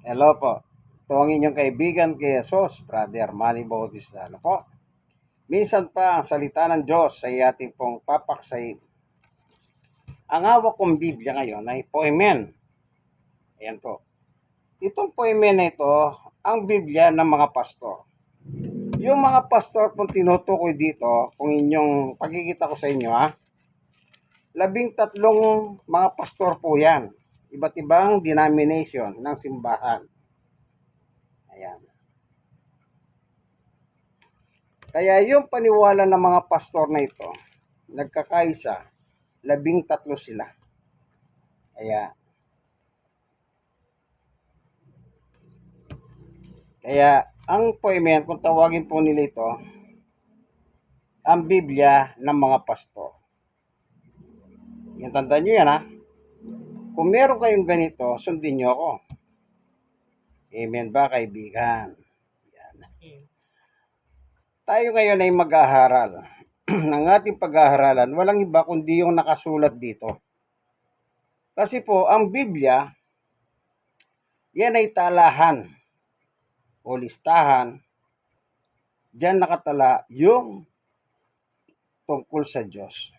Hello po. Ito ang inyong kaibigan kay Jesus, Brother Manny Bautista. Ano po? Minsan pa ang salita ng Diyos ay ating pong papaksayin. Ang hawak kong Biblia ngayon ay Poemen. Ayan po. Itong Poemen na ito, ang Biblia ng mga pastor. Yung mga pastor kung tinutukoy dito, kung inyong pagkikita ko sa inyo 13 mga pastor po yan. Iba't ibang denomination ng simbahan. Ayan. Kaya yung paniwala ng mga pastor na ito, nagkakaisa, 13 sila. Kaya ang poemen, kung tawagin po nila ito, ang Biblia ng mga pastor. Yan, tandaan nyo yan Kung meron kayong ganito, sundin nyo ako. Amen ba, kaibigan? Yan. Tayo ngayon ay mag-aaral. Ang ating pag-aaralan, walang iba kundi yung nakasulat dito. Kasi po, ang Biblia, yan ay talahan o listahan. Diyan nakatala yung tungkol sa Diyos.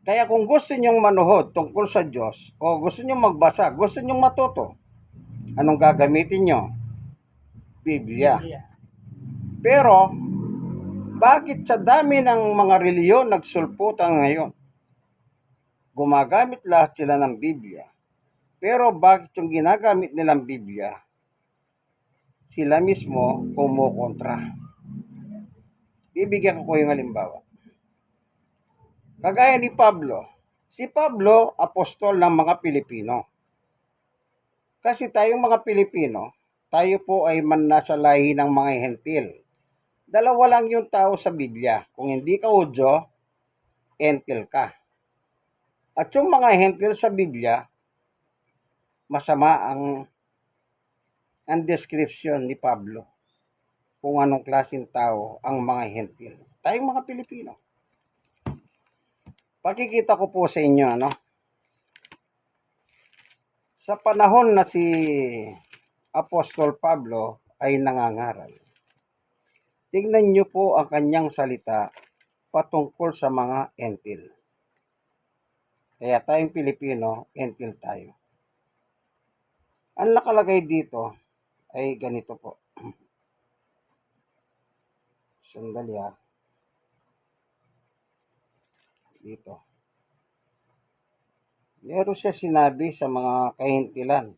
Kaya kung gusto nyong manuhod tungkol sa Diyos, o gusto nyong magbasa, gusto nyong matuto, anong gagamitin nyo? Biblia. Pero, bakit sa dami ng mga reliyon nagsulputan ngayon? Gumagamit lahat sila ng Biblia. Pero bakit yung ginagamit nilang Biblia, sila mismo kumukontra? Bibigyan ko yung halimbawa. Kagaya ni Pablo. Si Pablo, apostol ng mga Pilipino. Kasi tayong mga Pilipino, tayo po ay nasa lahi ng mga hentil. Dalawa lang yung tao sa Biblia. Kung hindi ka Hudyo, hentil ka. At yung mga hentil sa Biblia, masama ang description ni Pablo kung anong klaseng tao ang mga hentil. Tayong mga Pilipino. Pakikita ko po sa inyo, sa panahon na si Apostol Pablo ay nangangaral, tingnan niyo po ang kanyang salita patungkol sa mga hentil. Kaya tayong Pilipino, hentil tayo. Ang nakalagay dito ay ganito po. Sandali Dito. Meron siya sinabi sa mga kahintilan.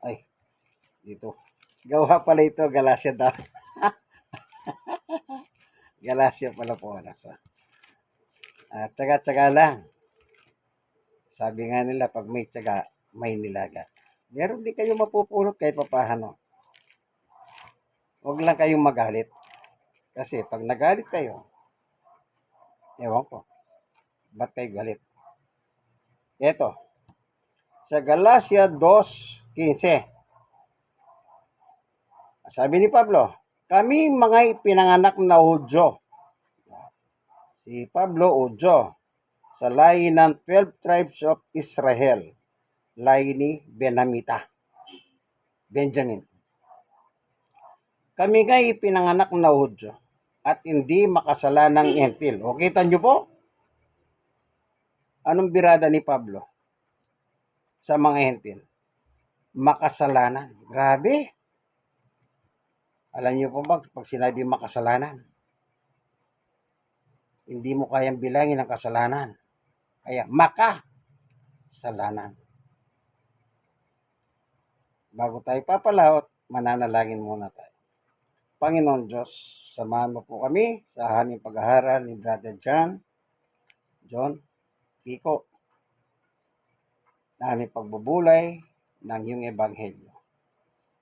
Ay, dito. Gawa pala ito, Galacia daw. Galacia pala po. Tsaga-tsaga lang. Sabi nga nila, pag may tsaga, may nilaga. Meron din kayong mapupulot kahit papahano. Huwag lang kayong magalit. Kasi pag nagalit kayo, ewan ko, ba't kayo galit? Ito, sa Galacia 2:15. Sabi ni Pablo, kami mga ipinanganak na Hudyo. Si Pablo, Hudyo. Sa lahi ng 12 tribes of Israel. Lahi ni Benjamin. Kami nga ipinanganak na Hudyo at hindi makasalanang hentil. O kita nyo po? Anong birada ni Pablo sa mga hentil? Makasalanan. Grabe. Alam niyo po ba, pag sinabi makasalanan, hindi mo kayang bilangin ang kasalanan. Kaya makasalanan. Bago tayo papalahot, mananalangin muna tayo. Panginoon Diyos, samahan mo po kami sa aming pag-aaral ni Brother John, Kiko, na aming pagbubulay ng iyong ebanghelyo.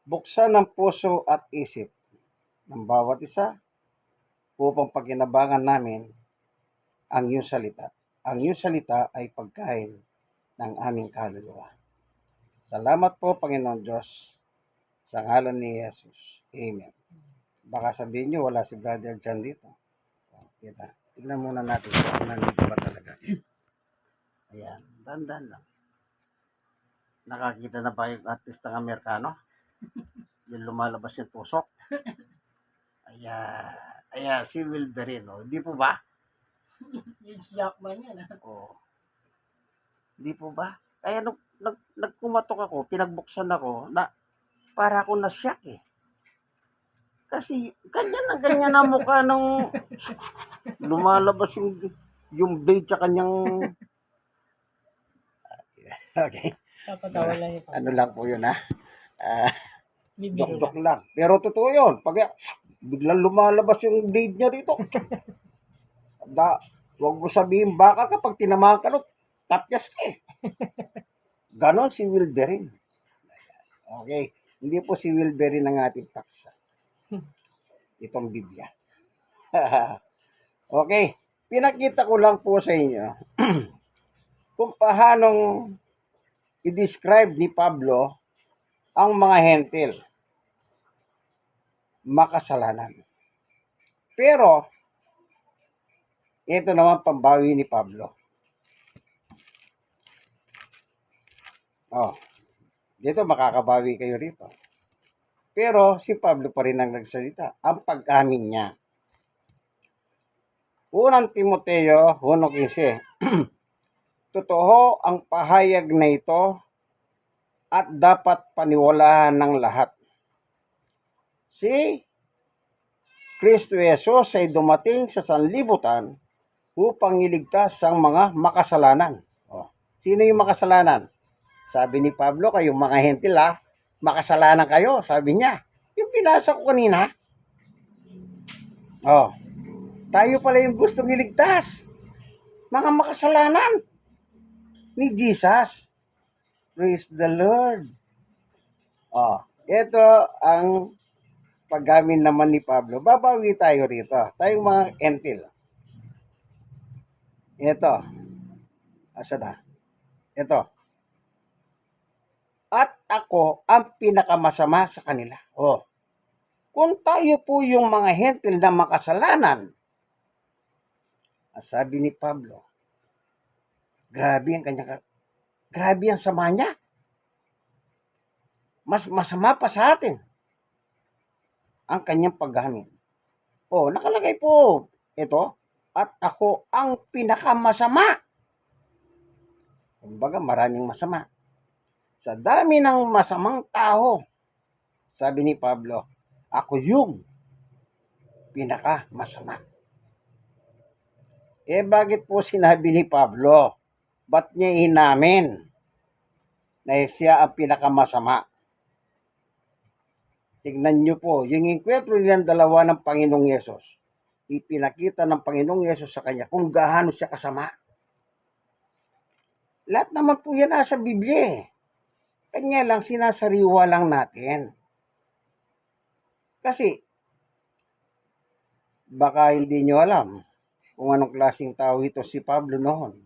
Buksan ang puso at isip ng bawat isa upang pagkinabangan namin ang iyong salita. Ang iyong salita ay pagkain ng aming kaluluwa. Salamat po, Panginoon Diyos, sa ngalan ni Jesus. Amen. Baka sabihin nyo, wala si Brother John dito. Kita. Tignan muna natin kung nandito ba talaga. Ayan, dandan lang. Nakakita na ba yung artistang Amerikano? Yung lumalabas yung tusok? Si Wolverine, oh. Di po ba? Yung Jackman yan. Oh, di po ba? Kaya nagkumatok ako, pinagbuksan ako, na para ako na-shock eh. Kasi ganyan ang mukha nung lumalabas yung blade sa kanyang... Okay. Papatawa lang yung Ano lang po yun ha. bibiro lang. Joke lang. Pero totoo yun. Pag biglang lumalabas yung blade niya rito. Huwag mo sabihin baka kapag tinamaan ka nun, tapyas ka eh. Ganon si Wolverine. Okay. Hindi po si Wolverine ang ating paksa. Itong Biblia. Okay. Pinakita ko lang po sa inyo kung paanong i-describe ni Pablo ang mga hentil. Makasalanan. Pero, ito naman pambawi ni Pablo. Oh, dito makakabawi kayo rito. Pero si Pablo pa rin ang nagsalita. Ang pag-amin niya. Unang Timoteo 1:15. Totoo ang pahayag na ito at dapat paniwalaan ng lahat. Si Kristo Jesus ay dumating sa sanlibutan upang iligtas ang mga makasalanan. Oh, sino yung makasalanan? Sabi ni Pablo, kayong mga hentil makasalanan kayo, sabi niya. Yung binasa ko kanina. Oh, tayo pala yung gustong iligtas. Mga makasalanan ni Jesus. Praise the Lord. Oh, ito ang paggamin naman ni Pablo. Babawi tayo rito. Tayong mga hentil. Ito. Asa na? Ito. At ako ang pinakamasama sa kanila. Oh. Kung tayo po yung mga hentil na makasalanan, sabi ni Pablo, grabe ang sama niya. Mas masama pa sa atin ang kanyang paggamit. Oh, nakalagay po ito, at ako ang pinakamasama. Kumbaga, maraming masama. Sa dami ng masamang tao, sabi ni Pablo, ako yung pinakamasama. Bakit po sinabi ni Pablo? Ba't niya inamin na siya ang pinakamasama? Tignan niyo po, yung enkwentro nilang dalawa ng Panginoong Yesus, ipinakita ng Panginoong Yesus sa kanya kung gaano siya kasama. Lahat naman po yan nasa Biblia eh. Kanya lang sinasariwa lang natin. Kasi, baka hindi nyo alam kung anong klaseng tao ito si Pablo noon.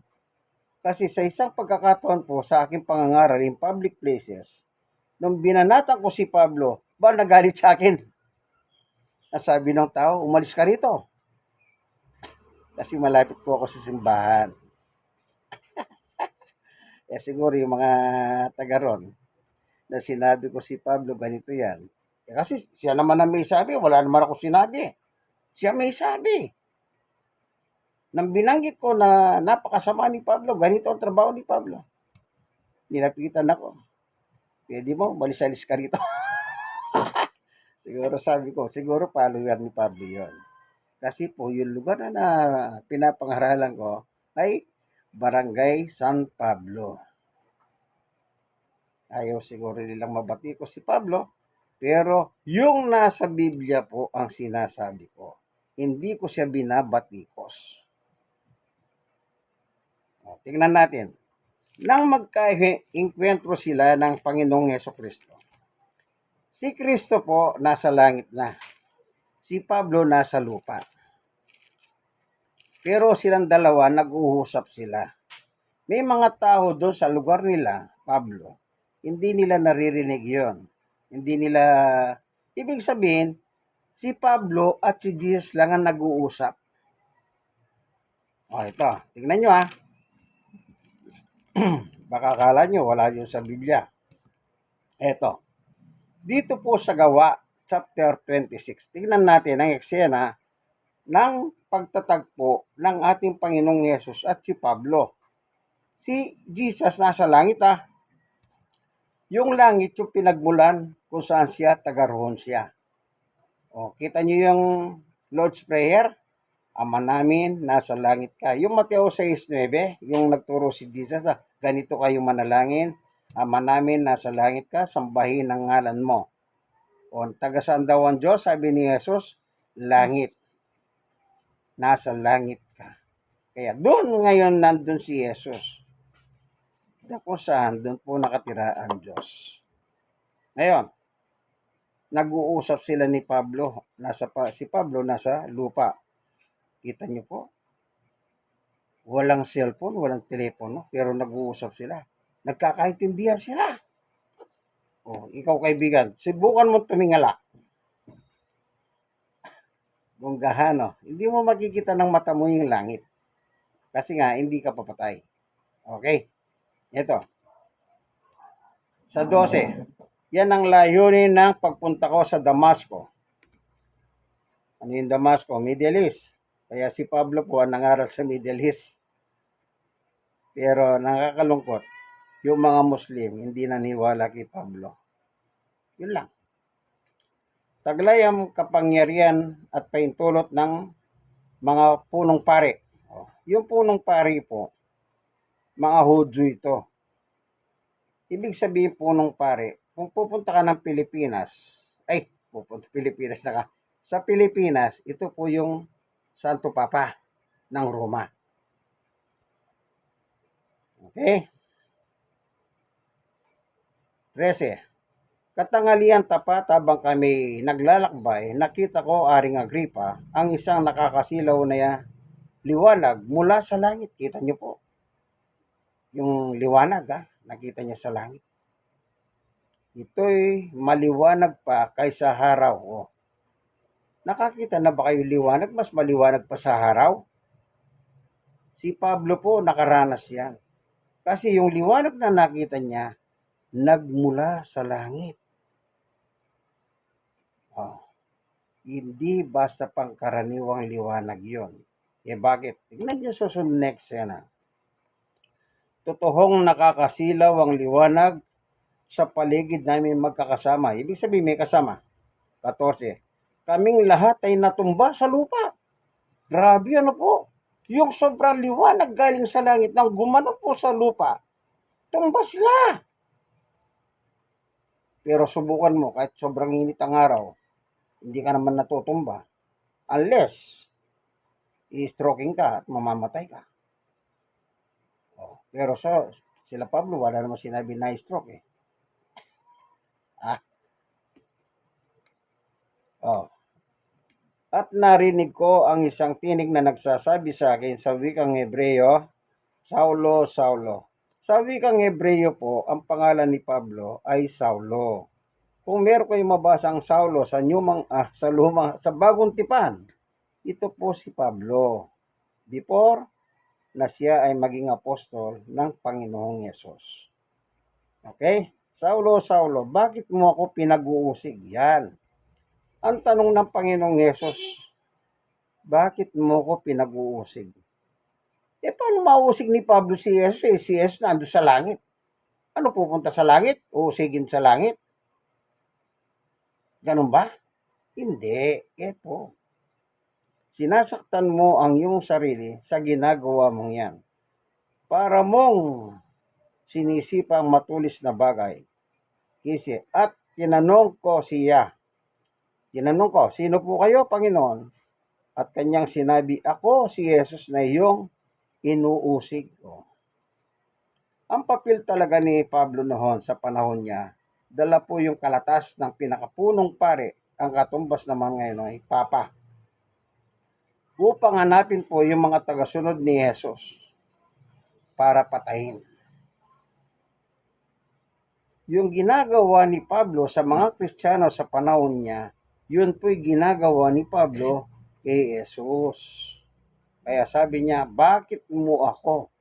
Kasi sa isang pagkakataon po sa aking pangangaral in public places, nung binanatan ko si Pablo, nagalit sa akin. Nasabi ng tao, umalis ka rito. Kasi malapit po ako sa simbahan. Siguro yung mga taga ron, na sinabi ko si Pablo, ganito yan. Kasi siya naman ang may sabi, wala naman ako sinabi. Siya may sabi. Nang binanggit ko na napakasama ni Pablo, ganito ang trabaho ni Pablo. Nilapitan ako. Pwede mo, malis-alis ka rito. Siguro sabi ko, siguro follower ni Pablo yun. Kasi po, yung lugar na pinapangaralan ko ay Barangay San Pablo. Ayaw siguro nilang mabati ko si Pablo, pero yung nasa Biblia po ang sinasabi ko. Hindi ko siya binabatikos. Tingnan natin. Nang magka-enkwentro sila ng Panginoong Hesukristo. Si Kristo po nasa langit na. Si Pablo nasa lupa. Pero silang dalawa nag-uusap sila. May mga tao doon sa lugar nila, Pablo, hindi nila naririnig yon. Hindi nila, ibig sabihin, si Pablo at si Jesus lang ang nag-uusap. Ito, tingnan nyo Baka akala nyo wala yun sa Biblia. Eto, dito po sa Gawa, chapter 26, tingnan natin ang eksena ng pagtatagpo ng ating Panginoong Yesus at si Pablo. Si Jesus nasa langit Yung langit yung pinagmulan kung saan siya, taga-roon siya. O, kita nyo yung Lord's Prayer? Ama namin, nasa langit ka. Yung Mateo 6:9, yung nagturo si Jesus na ganito kayo manalangin. Ama namin, nasa langit ka, sambahin ang ngalan mo. O, taga saan daw ang Diyos? Sabi ni Jesus, langit. Nasa langit ka. Kaya doon ngayon nandun si Jesus. Kung saan, doon po nakatira ang Diyos. Ngayon, nag-uusap sila ni Pablo. Si Pablo nasa lupa. Kita niyo po? Walang cellphone, walang telepono, pero nag-uusap sila. Nagkakaintindihan sila. O, ikaw kaibigan, subukan mo tumingala. Bunggahano, hindi mo makikita ng mata mo yung langit. Kasi nga, hindi ka papatay. Okay? Ito. Sa 12, yan ang layunin ng pagpunta ko sa Damasco. Ano yung Damasco? Middle East. Kaya si Pablo po ang nangaral sa Middle East. Pero nakakalungkot, yung mga Muslim hindi naniwala kay Pablo. Yun lang. Taglay ang kapangyarihan at paintulot ng mga punong pari. Yung punong pari po, mga Hudyo ito. Ibig sabihin punong pari, kung pupunta ka ng Pilipinas, Pilipinas na ka. Sa Pilipinas, ito po yung Santo Papa ng Roma. Okay? 13. Katanghalian tapat habang kami naglalakbay, nakita ko, Aring Agripa, ang isang nakakasilaw na liwanag mula sa langit. Kita niyo po. Yung liwanag, nakita niya sa langit. Ito'y maliwanag pa kaysa araw. Nakakita na ba kayo liwanag? Mas maliwanag pa sa araw? Si Pablo po nakaranas yan. Kasi yung liwanag na nakita niya, nagmula sa langit. Hindi basta pangkaraniwang liwanag yon. Bakit? Tignan nyo susunod next scena. Totoong nakakasilaw ang liwanag sa paligid namin magkakasama. Ibig sabihin may kasama. 14. Kaming lahat ay natumba sa lupa. Grabe po. Yung sobrang liwanag galing sa langit nang gumano po sa lupa. Tumba sila. Pero subukan mo, kahit sobrang init ang araw, hindi ka naman natutumba. Unless, i-stroking ka at mamamatay ka. Pero sila Pablo, wala naman sinabi na i-stroke At narinig ko ang isang tinig na nagsasabi sa akin sa wikang Hebreo, Saulo, Saulo. Sa wikang Hebreo po, ang pangalan ni Pablo ay Saulo. Kung meron kayong mabasang Saulo sa sa bagong tipan, ito po si Pablo. Before na siya ay maging apostol ng Panginoong Yesus. Okay? Saulo, Saulo, bakit mo ako pinag-uusig? Yan. Ang tanong ng Panginoong Yesus, bakit mo ako pinag-uusig? Paano mauusig ni Pablo si Jesus? Si Jesus nandun sa langit. Ano, pupunta sa langit? Uusigin sa langit? Ganun ba? Hindi. Ito. Sinasaktan mo ang iyong sarili sa ginagawa mong yan. Para mong sinisipa ang matulis na bagay. At tinanong ko, sino po kayo, Panginoon? At kanyang sinabi, ako si Jesus na iyong inuusig. Ang papel talaga ni Pablo noon sa panahon niya, dala po yung kalatas ng pinakapunong pare, ang katumbas naman ngayon ay Papa, upang hanapin po yung mga tagasunod ni Jesus para patayin. Yung ginagawa ni Pablo sa mga Kristiyano sa panahon niya, yun po'y ginagawa ni Pablo kay Jesus. Kaya sabi niya, bakit mo ako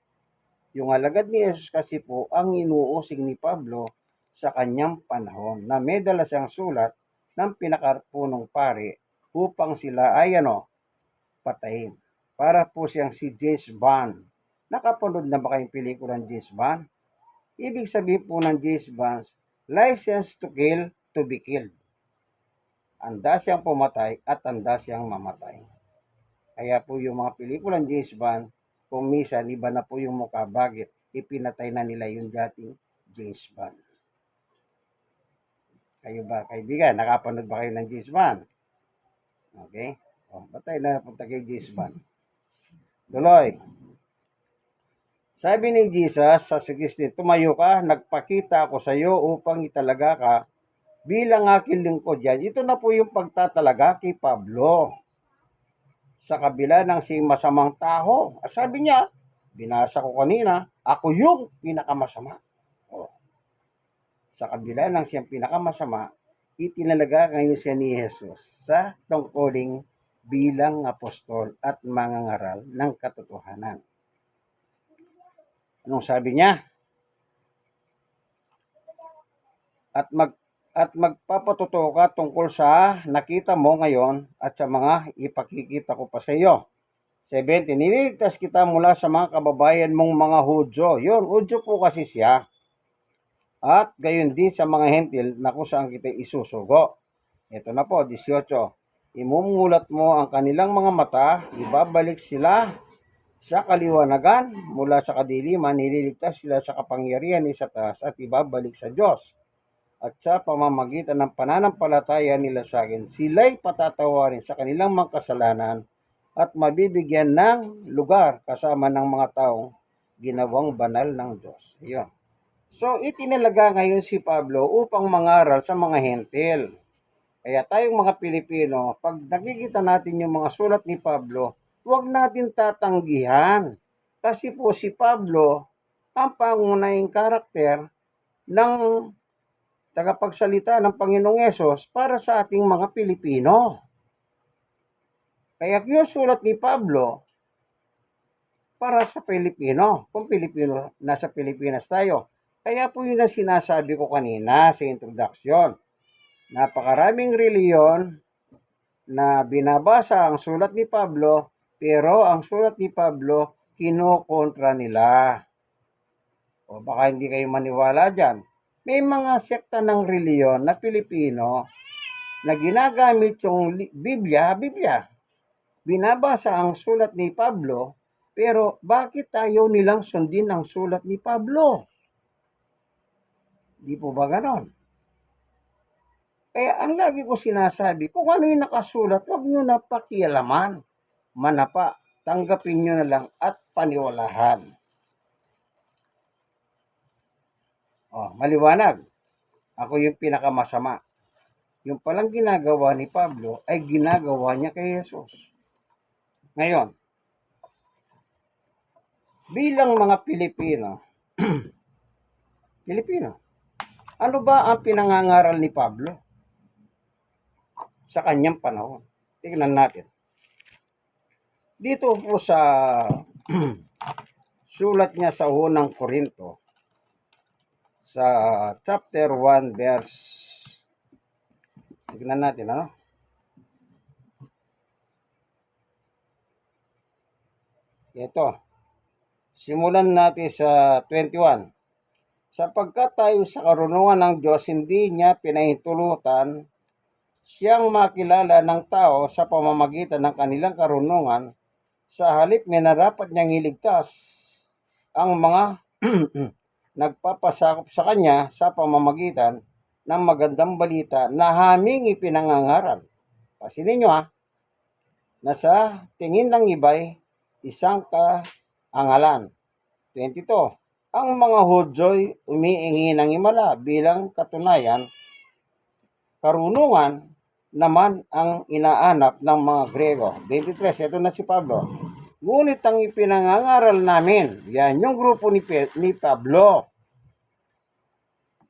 Yung alagad ni Jesus kasi po ang inuusig ni Pablo sa kanyang panahon na may dala siyang sulat ng pinakapunong pare upang sila ay patayin. Para po siyang si James Bond. Nakapanood na ba kayong pelikulang James Bond? Ibig sabihin po ng James Bond, license to kill, to be killed. Handa siyang pumatay at handa siyang mamatay. Kaya po yung mga pelikulang James Bond, kung minsan iba na po yung mukha, bakit? Ipinatay na nila yung dating James Bond. Kayo ba, kaibigan, nakapanood ba kayo ng James Bond? Okay? Batay na punta kay James Bond. Tuloy. Sabi ni Jesus sa 16, tumayo ka, nagpakita ako sa iyo upang italaga ka bilang aking lingkod yan. Ito na po yung pagtatalaga kay Pablo sa kabila ng si masamang tao. Sabi niya, binasa ko kanina, ako yung pinakamasama. Sa kabila ng siyang pinakamasama, itinalaga ngayon siya ni Jesus sa tungkoling bilang apostol at mangangaral ng katotohanan. Anong sabi niya? At magpapatuto ka tungkol sa nakita mo ngayon at sa mga ipakikita ko pa sa iyo. 17, nililigtas kita mula sa mga kababayan mong mga Hudyo. Yun, Hudyo po kasi siya. At gayon din sa mga hentil na kung saan kita isusugo. Ito na po, 18. Imumulat mo ang kanilang mga mata, ibabalik sila sa kaliwanagan, mula sa kadiliman, nililigtas sila sa kapangyarihan ni Satanas at ibabalik sa Diyos. At sa pamamagitan ng pananampalataya nila sa akin, sila'y patatawarin sa kanilang mga kasalanan at mabibigyan ng lugar kasama ng mga taong ginawang banal ng Diyos. Ayun. So, itinalaga ngayon si Pablo upang mangaral sa mga hentil. Kaya tayong mga Pilipino, pag nakikita natin yung mga sulat ni Pablo, huwag natin tatanggihan. Kasi po si Pablo, ang pangunahing karakter ng tagapagsalita ng Panginoong Yesus para sa ating mga Pilipino. Kaya yung sulat ni Pablo, para sa Pilipino, kung Pilipino, nasa Pilipinas tayo. Kaya po yun ang sinasabi ko kanina sa introduction. Napakaraming reliyon na binabasa ang sulat ni Pablo, pero ang sulat ni Pablo, kinokontra nila. O baka hindi kayo maniwala dyan. May mga sekta ng reliyon na Pilipino na ginagamit yung Biblia. Binabasa ang sulat ni Pablo, pero bakit tayo nilang sundin ang sulat ni Pablo? Di po ba ganon? Kaya ang lagi ko sinasabi, kung ano yung nakasulat, huwag nyo na pakialaman. Manapa, tanggapin nyo na lang at paniwalahan. Maliwanag. Ako yung pinakamasama. Yung palang ginagawa ni Pablo ay ginagawa niya kay Jesus. Ngayon, bilang mga Pilipino, ano ba ang pinangangaral ni Pablo sa kanyang panahon? Tingnan natin. Dito po sa sulat niya sa unang Korinto, sa chapter 1 verse, tingnan natin ito, simulan natin sa 21. Sapagkat tayo sa karunungan ng Diyos, hindi niya pinahintulutan siyang makilala ng tao sa pamamagitan ng kanilang karunungan. Sa halip, minarapat niyang iligtas ang mga nagpapasakop sa kanya sa pamamagitan ng magandang balita na haming ipinangangaral. Kasi ninyo na sa tingin ng iba'y isang kaangalan. 22. Ang mga Hudyo'y umiingi ng himala bilang katunayan, karunungan naman ang inaanap ng mga Grego. 23, ito na si Pablo. Ngunit ang ipinangangaral namin, yan yung grupo ni Pablo.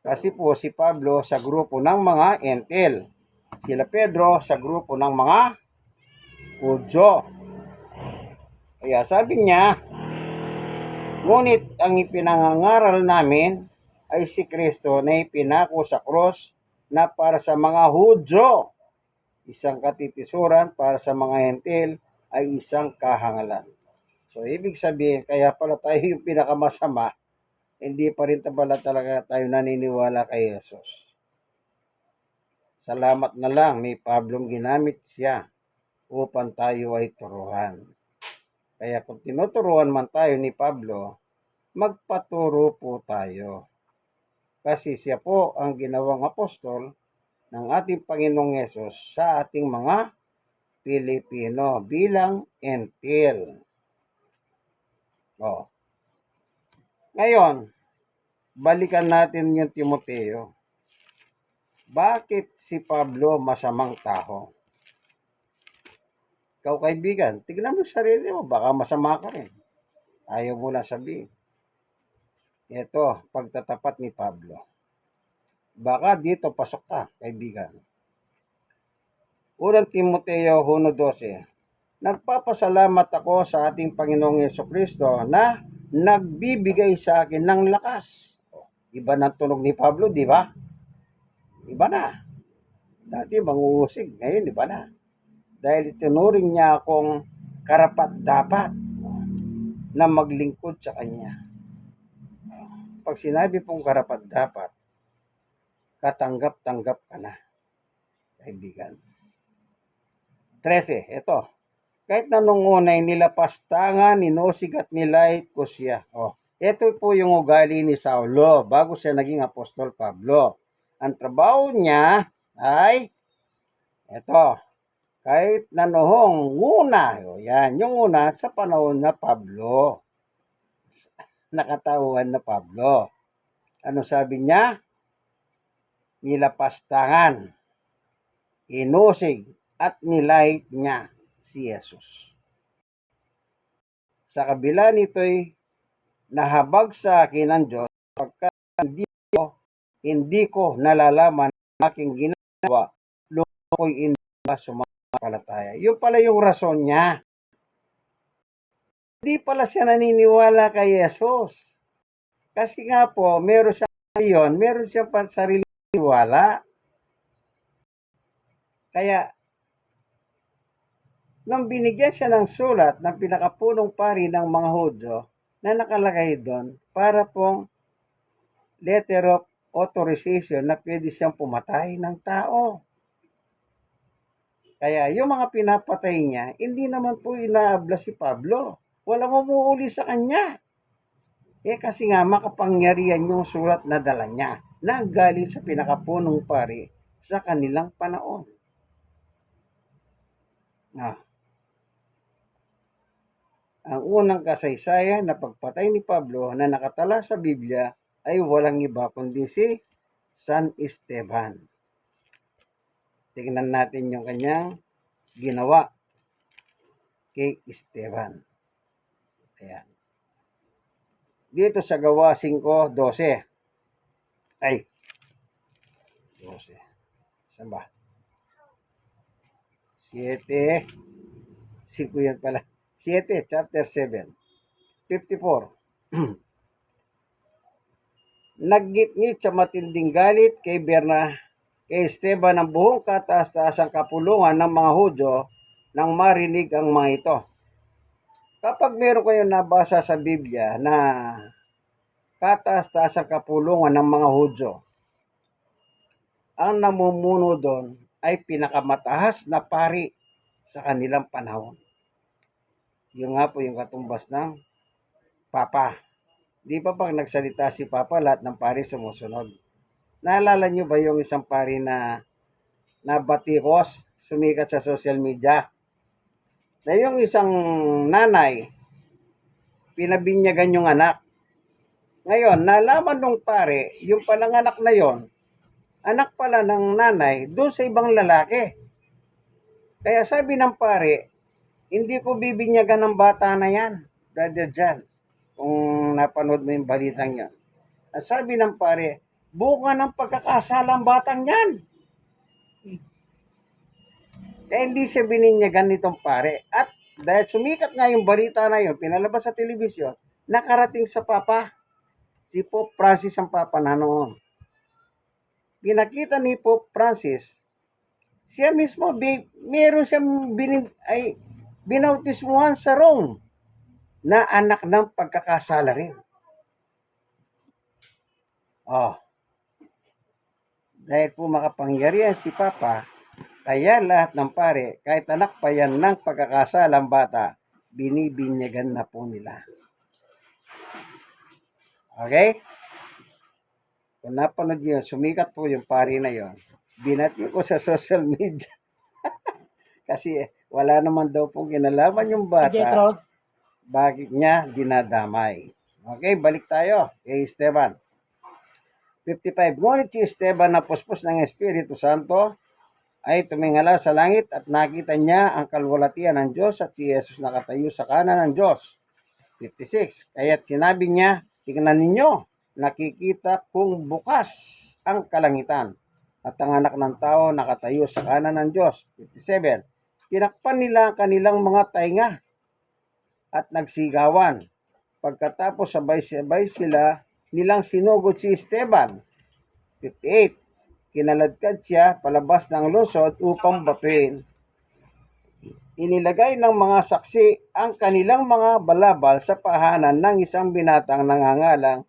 Kasi po si Pablo sa grupo ng mga Entel. Sila Pedro sa grupo ng mga Hudyo. Kaya sabi niya, Ngunit ang ipinangangaral namin ay si Kristo na ipinako sa krus na para sa mga Hudyo, isang katitisuran, para sa mga Hentil ay isang kahangalan. So, ibig sabihin, kaya pala tayo yung pinakamasama, hindi pa rin pala talaga tayo naniniwala kay Jesus. Salamat na lang, may Pablong ginamit siya upang tayo ay turuan. Kaya kung tinuturuan man tayo ni Pablo, magpaturo po tayo. Kasi siya po ang ginawang apostol ng ating Panginoong Yesus sa ating mga Pilipino bilang entil. Oh. Ngayon, balikan natin yung Timoteo. Bakit si Pablo masamang tao? Ikaw kaibigan, tignan mo sarili mo, baka masama ka rin. Ayaw mo na sabihin. Ito, pagtatapat ni Pablo. Baka dito pasok ka, kaibigan. Unang Timoteo 1:12. Nagpapasalamat ako sa ating Panginoong Yesukristo na nagbibigay sa akin ng lakas. Iba ng tunog ni Pablo, di ba? Iba na. Dati manguusig, ngayon iba na. Dahil itinuring niya akong karapat-dapat na maglingkod sa Kanya. Pag sinabi pong karapat-dapat, katanggap-tanggap ka na, kaibigan. 13, ito. Kahit na nung unay nilapastangan, ninosig at nilait ko siya. Ito po yung ugali ni Saulo bago siya naging Apostol Pablo. Ang trabaho niya ay, ito, kahit na noong una, yan, yung una sa panahon na Pablo, nakatauhan na Pablo. Ano sabi niya? Nilapastangan, inusig, at nilait niya si Jesus. Sa kabila nito'y nahabag sa akin ng Diyos pagka hindi ko nalalaman ang aking ginagawa nung ako'y hindi pa sumasampalataya. Yun pala yung rason niya. Hindi pala siya naniniwala kay Jesus. Kasi nga po, meron siyang sariling niwala. Kaya, nang binigyan siya ng sulat ng pinakapunong pari ng mga Hudyo na nakalagay doon para pong letter of authorization na pwede siyang pumatay ng tao. Kaya yung mga pinapatay niya, hindi naman po inaabla si Pablo. Walang umuuli sa kanya. Kasi nga makapangyarihan yung sulat na dala niya na galing sa pinakapunong pari sa kanilang panahon. Ang unang kasaysayan na pagpatay ni Pablo na nakatala sa Biblia ay walang iba kundi si San Esteban. Tingnan natin yung kanyang ginawa kay Esteban. Ayan. Dito sa Gawa 5:12. Ay. 12. Saan ba? 7. 5 yan pala. 7, chapter 7. 54. Naggitngit sa matinding galit kay Esteban ang buong kataas-taasang kapulungan ng mga Hudyo nang marinig ang mga ito. Kapag meron kayong nabasa sa Biblia na kataas-taasang kapulungan ng mga Hudyo, ang namumuno doon ay pinakamataas na pari sa kanilang panahon. Yung nga po yung katumbas ng Papa. Di ba pag nagsalita si Papa, lahat ng pari sumusunod? Naalala nyo ba yung isang pari na batikos, sumikat sa social media? Na yung isang nanay, pinabinyagan yung anak. Ngayon, nalaman nung pare, yung palang anak na yon, anak pala ng nanay, doon sa ibang lalaki. Kaya sabi ng pare, hindi ko bibinyagan ng bata na yan, Brother John. Kung napanood mo yung balitang yan. At sabi ng pare, bunga ng pagkakasala ang batang yan. Kaya hindi siya bininyagan nitong pare. At dahil sumikat nga yung balita na yun, pinalabas sa telebisyon, nakarating sa Papa. Si Pope Francis ang Papa na noon. Pinakita ni Pope Francis, siya mismo, meron siyang binautismuhan sa Rome na anak ng pagkakasala rin. Oh, dahil po makapangyarihan si Papa, kaya lahat ng pare, kahit anak pa yan ng pagkakasalang bata, binibinyagan na po nila. Okay? Kung napanood nyo, sumikat po yung pare na yon. Binati ko sa social media. Kasi wala naman daw pong kinalaman yung bata. Jetro. Bakit niya dinadamay? Okay, balik tayo kay Esteban. 55. Ngunit si Esteban na puspos ng Espiritu Santo ay tumingala sa langit at nakita niya ang kalwalatian ng Diyos at si Jesus nakatayo sa kanan ng Diyos. 56. Kaya't sinabi niya, tingnan ninyo, nakikita kong bukas ang kalangitan at ang anak ng tao nakatayo sa kanan ng Diyos. 57. Tinakpan nila ang kanilang mga tainga at nagsigawan. Pagkatapos sabay-sabay sila nilang sinugod si Esteban. 58. Kinaladkad siya palabas ng lungsod upang batuin. Inilagay ng mga saksi ang kanilang mga balabal sa pahanan ng isang binatang nangangalang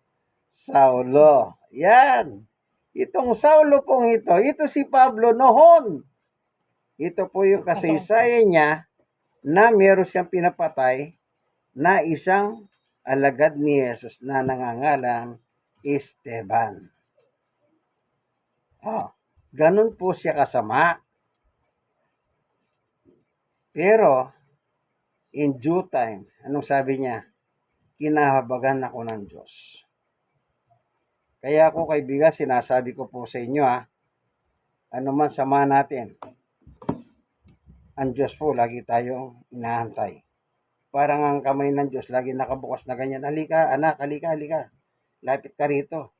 Saulo. Yan. Itong Saulo pong ito si Pablo noon. Ito po yung kasaysayan niya na meron siyang pinapatay na isang alagad ni Jesus na nangangalang Esteban. Oh, ganun po siya kasama. Pero, in due time, anong sabi niya? Kinahabagan ako ng Diyos. Kaya ako kaibigan, sinasabi ko po sa inyo ano man sama natin, ang Diyos po lagi tayong inahantay. Parang ang kamay ng Diyos lagi nakabukas na ganyan. Halika anak, halika. Lapit ka rito.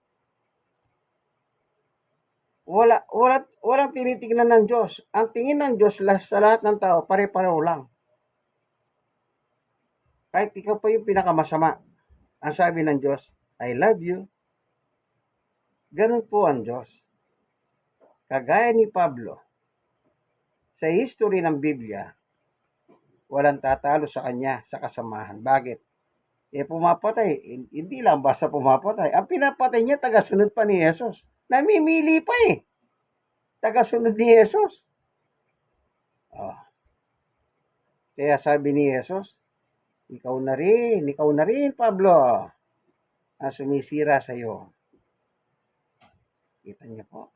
Walang tinitingnan ng Diyos. Ang tingin ng Diyos sa lahat ng tao, pare-pareho lang. Kahit ikaw pa yung pinakamasama. Ang sabi ng Diyos, I love you. Ganun po ang Diyos. Kagaya ni Pablo, sa history ng Biblia, walang tatalo sa kanya sa kasamahan. Bakit? Pumapatay. Hindi lang basta pumapatay. Ang pinapatay niya, tagasunod pa ni Jesus. Namimili pa tagasunod ni Jesus. Oh. Kaya sabi ni Jesus, ikaw na rin, Pablo, ang sumisira sa iyo. Kita niyo po.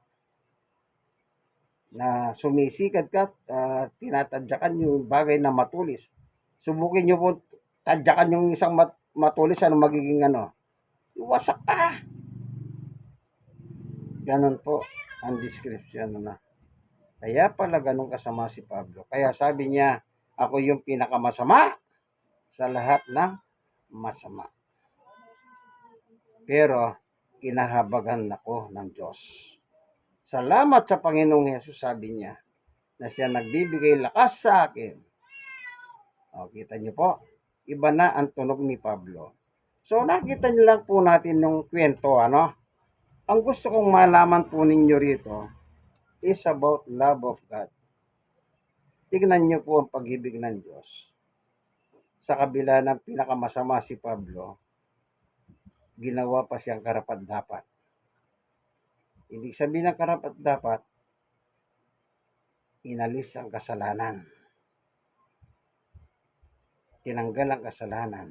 Na sumisikat ka, tinatadyakan yung bagay na matulis. Subukin niyo po, tadyakan yung isang matulis, ano magiging Wasak ka. Ganon po ang description na. Kaya pala ganun kasama si Pablo. Kaya sabi niya, ako yung pinakamasama sa lahat ng masama. Pero, kinahabagan ako ng Diyos. Salamat sa Panginoong Hesus, sabi niya, na siya nagbibigay lakas sa akin. O, kita niyo po, iba na ang tunog ni Pablo. So, nakita niyo lang po natin yung kwento, Ang gusto kong malaman po ninyo rito is about love of God. Tignan niyo po ang pag-ibig ng Diyos. Sa kabila ng pinakamasama si Pablo, ginawa pa siyang karapat-dapat. Ibig sabihin ng karapat-dapat, inalis ang kasalanan. Tinanggal ang kasalanan.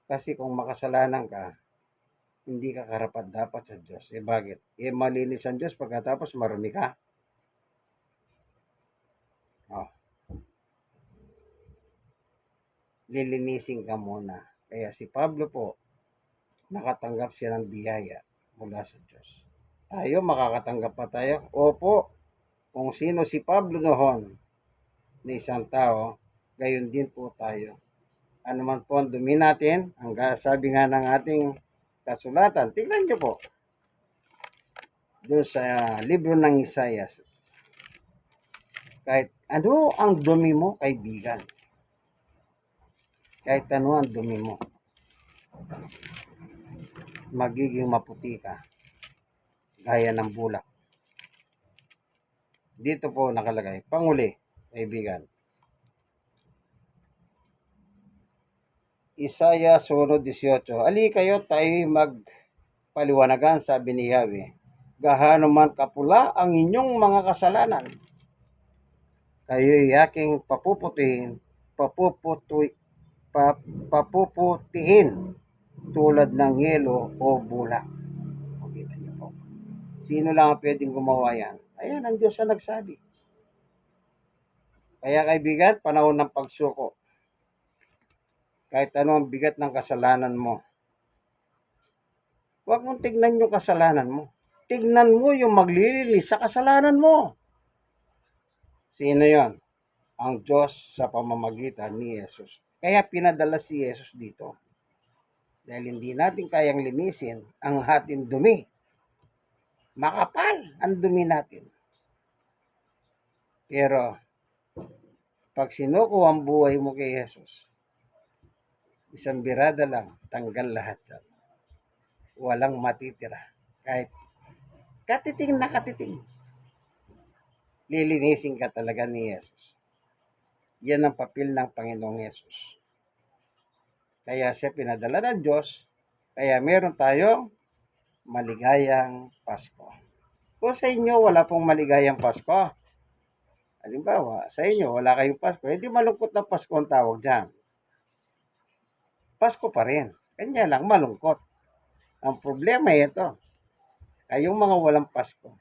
Kasi kung makasalanan ka, hindi ka karapat-dapat sa Diyos. Bakit? Malinis ang Diyos pagkatapos marumi ka. Oh. Lilinisin ka muna. Kaya si Pablo po, nakatanggap siya ng biyaya mula sa Diyos. Tayo, makakatanggap pa tayo? Opo. Kung sino si Pablo noon na isang tao, gayon din po tayo. Ano man po ang dumi natin, ang sabi nga ng ating kasulatan, tingnan nyo po. Doon sa libro ng Isaias, kahit ano ang dumi mo, kaibigan. Kahit ano ang dumi mo. magiging maputi ka gaya ng bulak. Dito po nakalagay, panguli, kaibigan. Isaya 1:18. Ali kayo tayo magpaliwanagan, sabi ni Yahweh. Gaano man kapula ang inyong mga kasalanan, kayo'y aking papuputihin tulad ng yelo o bulak. O, kita niyo po. Sino lang ang pwedeng gumawa yan? Ayan, ang Diyos ang nagsabi. Kaya kaibigan, panahon ng pagsuko. Kahit ano ang bigat ng kasalanan mo, huwag mong tignan yung kasalanan mo. Tignan mo yung maglilinis sa kasalanan mo. Sino yon? Ang Diyos sa pamamagitan ni Jesus. Kaya pinadala si Jesus dito. Dahil hindi natin kayang linisin ang ating dumi. Makapal ang dumi natin. Pero, pag sinuko ang buhay mo kay Jesus, isang birada lang, tanggal lahat yan. Walang matitira. Kahit katiting na katiting. Lilinisin ka talaga ni Jesus. Yan ang papel ng Panginoong Jesus. Kaya siya pinadala ng Diyos. Kaya meron tayong maligayang Pasko. Kung sa inyo wala pong maligayang Pasko, halimbawa, sa inyo wala kayong Pasko, hindi malungkot na Pasko ang tawag dyan. Pasko pa rin. Kanya lang malungkot. Ang problema ito, kayong mga walang Pasko.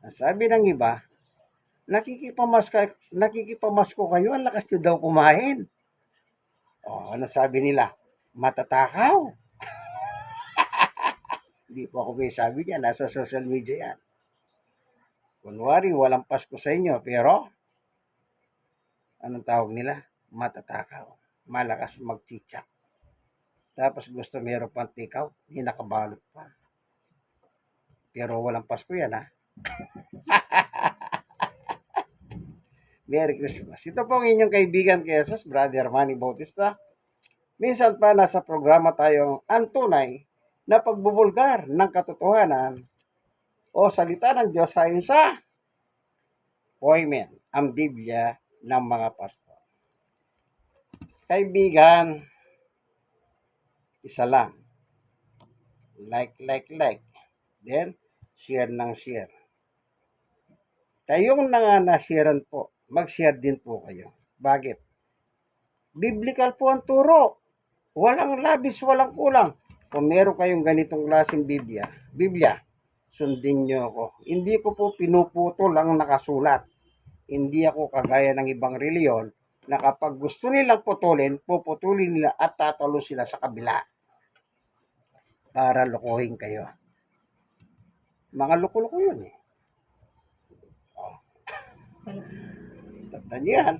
Ang sabi ng iba, nakikipamasko kayo, ang lakas nyo daw kumain. O, ano sabi nila? Matatakaw. Hindi po ako may sabi niya, nasa social media yan. Kunwari, walang Pasko sa inyo, pero, anong tawag nila? Matatakaw. Malakas magtitsak. Tapos gusto meron pang tikaw, hindi nakabalot pa. Pero walang Pasko yan, ha? Merry Christmas. Ito po ang inyong kaibigan kay Jesus, Brother Manny Bautista. Minsan pa nasa programa tayong ang tunay na pagbubulgar ng katotohanan o salita ng Diyos ayon sa Poimen, ang Biblia ng mga pastor. Kaibigan, isa lang. Like. Then, share ng share. Kayong nanganasyaran po, mag-share din po kayo. Bakit? Biblical po ang turo. Walang labis, walang kulang. Kung meron kayong ganitong klaseng Biblia, sundin nyo ako. Hindi ko po pinuputol ang nakasulat. Hindi ako kagaya ng ibang reliyon na kapag gusto nilang putulin, puputulin nila at tatalo sila sa kabila para lokohin kayo. Mga loko-loko yun eh. Tandaan nyo yan.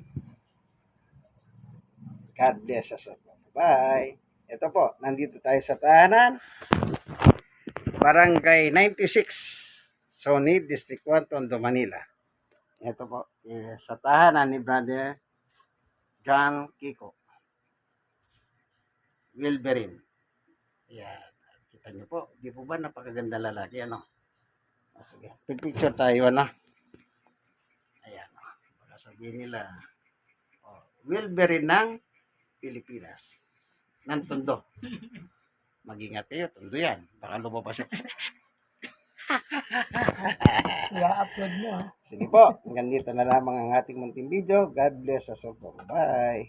God bless us all. Bye. Ito po, nandito tayo sa tahanan. Barangay 96, Sony, District 1, Tondo, Manila. Ito po, sa tahanan ni Brother John Kiko Wilberin. Yan. Kita nyo po, di po ba napakaganda lalaki, ano? Sige, picture tayo, ano? Ayan, baka sabihin nila, Wilberin ng Pilipinas. Ng Tondo. Mag-ingat kayo, Tondo yan. Baka lumabas yung... I-upload mo, ha? Sige po, hanggang dito na lamang ang ating munting video. God bless us all po. Bye!